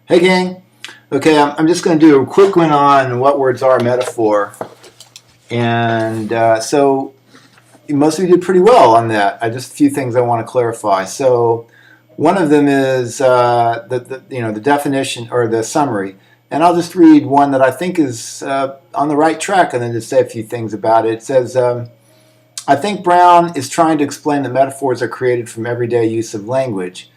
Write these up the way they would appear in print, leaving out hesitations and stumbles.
Hey gang. Okay, I'm just going to do a quick one on what words are a metaphor. And so most of you did pretty well on that. Just a few things I want to clarify. So one of them is the definition or the summary. And I'll just read one that I think is on the right track and then just say a few things about it. It says, I think Brown is trying to explain that metaphors are created from everyday use of language.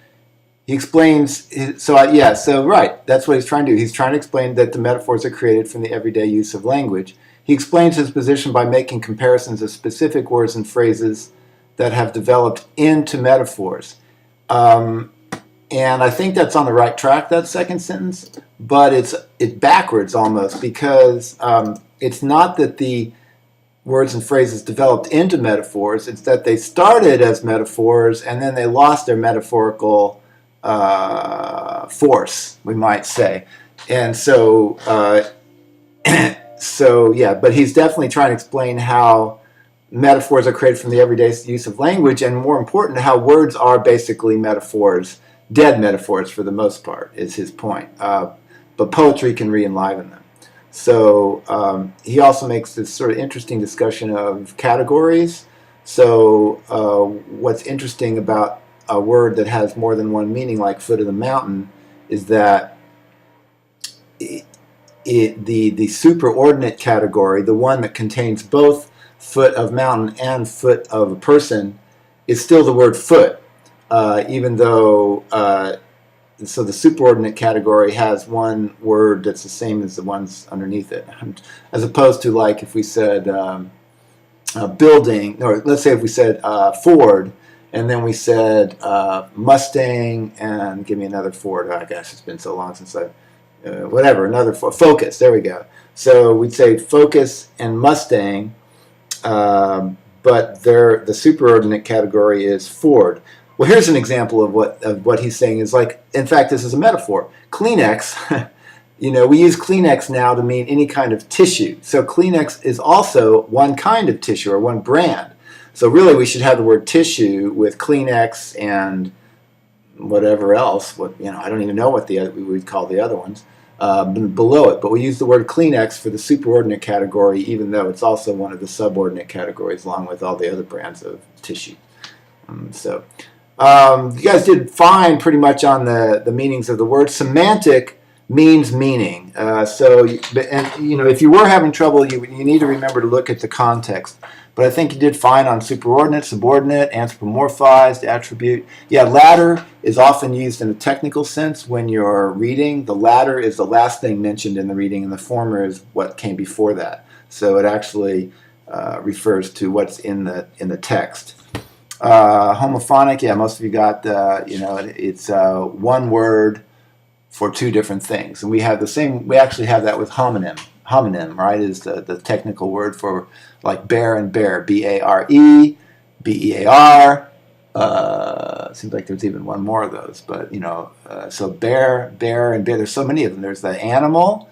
He explains, right, that's what he's trying to do. He's trying to explain that the metaphors are created from the everyday use of language. He explains his position by making comparisons of specific words and phrases that have developed into metaphors. And I think that's on the right track, that second sentence, but it's backwards almost, because it's not that the words and phrases developed into metaphors, it's that they started as metaphors and then they lost their metaphorical force, we might say. And so, but he's definitely trying to explain how metaphors are created from the everyday use of language, and more important, how words are basically metaphors, dead metaphors for the most part, is his point. But poetry can re-enliven them. So he also makes this sort of interesting discussion of categories. So what's interesting about a word that has more than one meaning, like foot of the mountain, is that the superordinate category, the one that contains both foot of mountain and foot of a person, is still the word foot, even though so the superordinate category has one word that's the same as the ones underneath it, as opposed to, like, if we said building, or let's say if we said Ford, and then we said Mustang, and give me another Ford. Oh, gosh, it's been so long since another Focus. There we go. So we'd say Focus and Mustang, but the superordinate category is Ford. Well, here's an example of what he's saying is, like, in fact, this is a metaphor. Kleenex, we use Kleenex now to mean any kind of tissue. So Kleenex is also one kind of tissue, or one brand. So really, we should have the word tissue with Kleenex and whatever else. I don't even know what we would call the other ones below it. But we use the word Kleenex for the superordinate category, even though it's also one of the subordinate categories, along with all the other brands of tissue. You guys did fine pretty much on the meanings of the word. Semantic means meaning. If you were having trouble, you need to remember to look at the context. But I think you did fine on superordinate, subordinate, anthropomorphized, attribute. Yeah, latter is often used in a technical sense when you're reading. The latter is the last thing mentioned in the reading, and the former is what came before that. So it actually refers to what's in the text. Homophonic, yeah, most of you got, it's one word for two different things. And we actually have that with homonym. Homonym, right, is the technical word for, like, bear and bear, B-A-R-E, B-E-A-R. Seems like there's even one more of those, but, so bear, and bear, there's so many of them. There's the animal,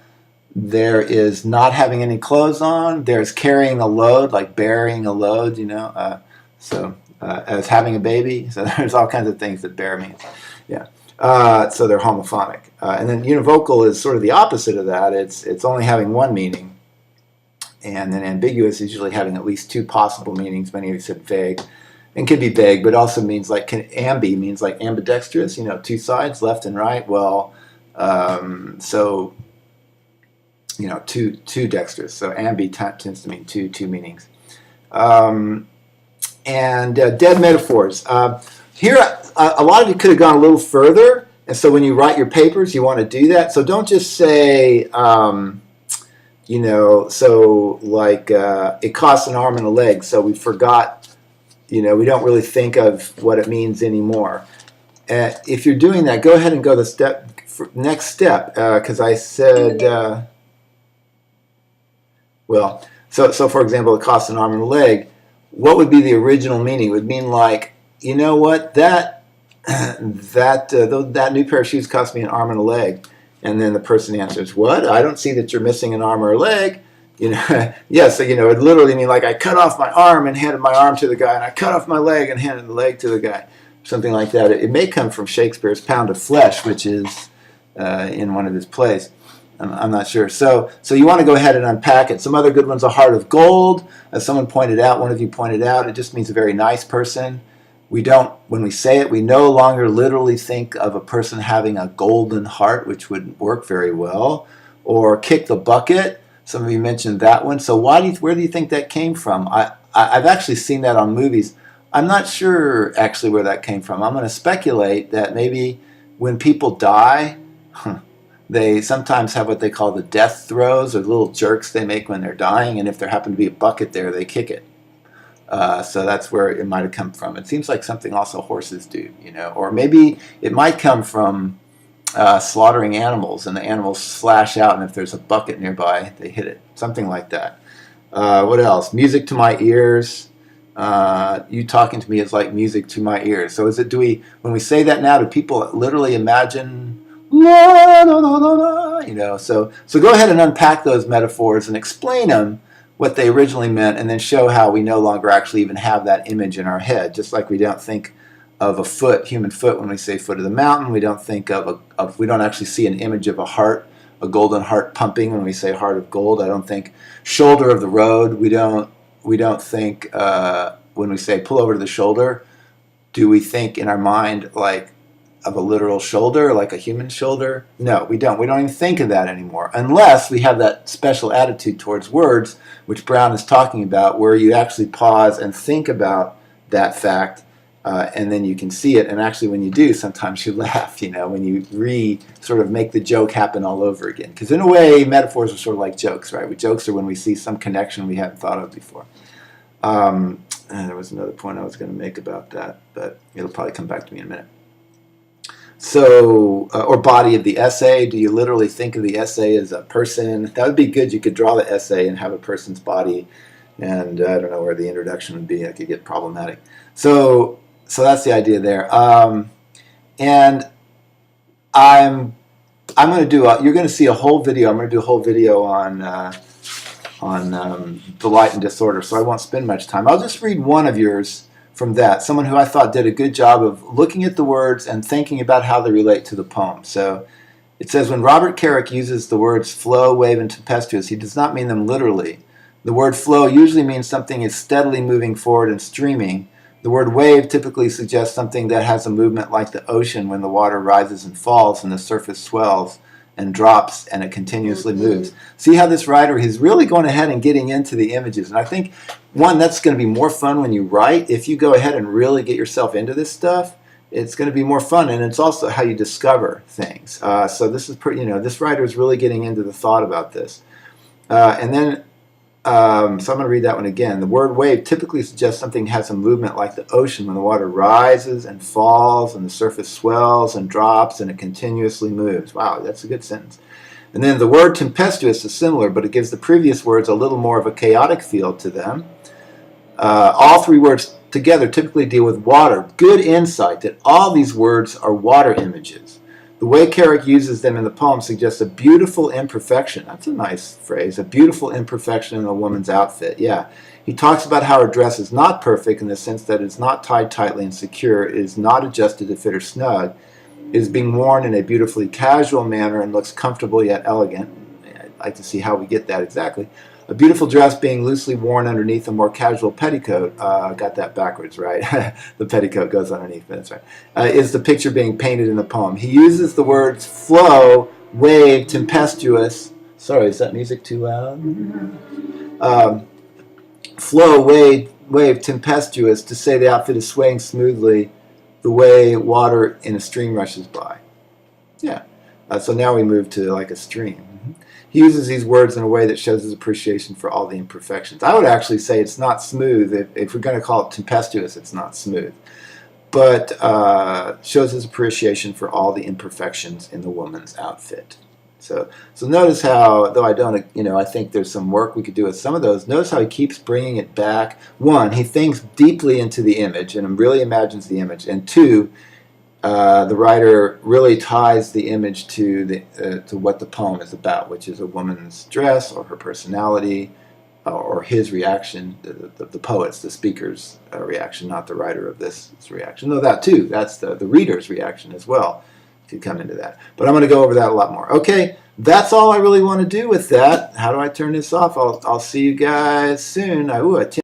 there is not having any clothes on, there's carrying a load, like bearing a load, as having a baby. So there's all kinds of things that bear means, yeah. So they're homophonic. And then univocal is sort of the opposite of that. It's only having one meaning. And then ambiguous is usually having at least two possible meanings. Many of you said vague. And can be vague, but also means like, ambi means like ambidextrous, two sides, left and right. Well, two dextrous. So ambi tends to mean two meanings. And dead metaphors. Here, a lot of you could have gone a little further, and so when you write your papers, you want to do that. So don't just say, it costs an arm and a leg, so we forgot, we don't really think of what it means anymore. If you're doing that, go ahead and go the next step, because I said, so for example, it costs an arm and a leg. What would be the original meaning? It would mean like, you know what, that new pair of shoes cost me an arm and a leg. And then the person answers, what? I don't see that you're missing an arm or a leg. Yeah, so, it literally mean like I cut off my arm and handed my arm to the guy, and I cut off my leg and handed the leg to the guy. Something like that. It may come from Shakespeare's Pound of Flesh, which is in one of his plays. I'm not sure. So you want to go ahead and unpack it. Some other good ones: a heart of gold. As someone pointed out, one of you pointed out, it just means a very nice person. We don't, when we say it, we no longer literally think of a person having a golden heart, which would work very well. Or kick the bucket. Some of you mentioned that one. So where do you think that came from? I've actually seen that on movies. I'm not sure actually where that came from. I'm going to speculate that maybe when people die, they sometimes have what they call the death throes, or little jerks they make when they're dying, and if there happened to be a bucket there, they kick it. So that's where it might have come from. It seems like something also horses do, or maybe it might come from slaughtering animals, and the animals slash out, and if there's a bucket nearby, they hit it. Something like that. What else? Music to my ears. You talking to me is like music to my ears. So when we say that now, do people literally imagine la, la, la, la, la, so go ahead and unpack those metaphors and explain them, what they originally meant, and then show how we no longer actually even have that image in our head. Just like we don't think of a human foot when we say foot of the mountain, we don't think we don't actually see an image of a heart, a golden heart pumping when we say heart of gold. I don't think shoulder of the road. We don't think when we say pull over to the shoulder, do we think in our mind like of a literal shoulder, like a human shoulder? No, we don't. We don't even think of that anymore, unless we have that special attitude towards words, which Brown is talking about, where you actually pause and think about that fact, and then you can see it. And actually, when you do, sometimes you laugh, when you sort of make the joke happen all over again. Because in a way, metaphors are sort of like jokes, right? Jokes are when we see some connection we hadn't thought of before. And there was another point I was going to make about that, but it'll probably come back to me in a minute. So, or body of the essay. Do you literally think of the essay as a person? That would be good. You could draw the essay and have a person's body, and I don't know where the introduction would be. That could get problematic. So that's the idea there. And I'm going to do. You're going to see a whole video. I'm going to do a whole video on delight and disorder. So I won't spend much time. I'll just read one of yours from that. Someone who I thought did a good job of looking at the words and thinking about how they relate to the poem. So it says, when Robert Carrick uses the words flow, wave, and tempestuous, he does not mean them literally. The word flow usually means something is steadily moving forward and streaming. The word wave typically suggests something that has a movement like the ocean when the water rises and falls and the surface swells and drops and it continuously moves. See how this writer, he's really going ahead and getting into the images. And I think, one, that's going to be more fun when you write. If you go ahead and really get yourself into this stuff, it's going to be more fun. And it's also how you discover things. So this is pretty, this writer is really getting into the thought about this. And then, so I'm going to read that one again. The word wave typically suggests something has a movement like the ocean when the water rises and falls and the surface swells and drops and it continuously moves. Wow, that's a good sentence. And then the word tempestuous is similar, but it gives the previous words a little more of a chaotic feel to them. All three words together typically deal with water. Good insight that all these words are water images. The way Carrick uses them in the poem suggests a beautiful imperfection. That's a nice phrase. A beautiful imperfection in a woman's outfit. Yeah. He talks about how her dress is not perfect in the sense that it's not tied tightly and secure. It is not adjusted to fit her snug. It is being worn in a beautifully casual manner and looks comfortable yet elegant. I'd like to see how we get that exactly. A beautiful dress being loosely worn underneath a more casual petticoat, got that backwards, right? The petticoat goes underneath, that's right, is the picture being painted in the poem. He uses the words flow, wave, tempestuous. Sorry, is that music too loud? Flow, wave, tempestuous to say the outfit is swaying smoothly the way water in a stream rushes by. Yeah. So now we move to like a stream. He uses these words in a way that shows his appreciation for all the imperfections. I would actually say it's not smooth. If we're going to call it tempestuous, it's not smooth. But shows his appreciation for all the imperfections in the woman's outfit. So notice how, though I don't, I think there's some work we could do with some of those. Notice how he keeps bringing it back. One, he thinks deeply into the image and really imagines the image. And two, the writer really ties the image to what the poem is about, which is a woman's dress or her personality or his reaction, the poet's, the speaker's reaction, not the writer of this reaction. No, that too. That's the reader's reaction as well could come into that. But I'm going to go over that a lot more. Okay, that's all I really want to do with that. How do I turn this off? I'll see you guys soon. Ooh,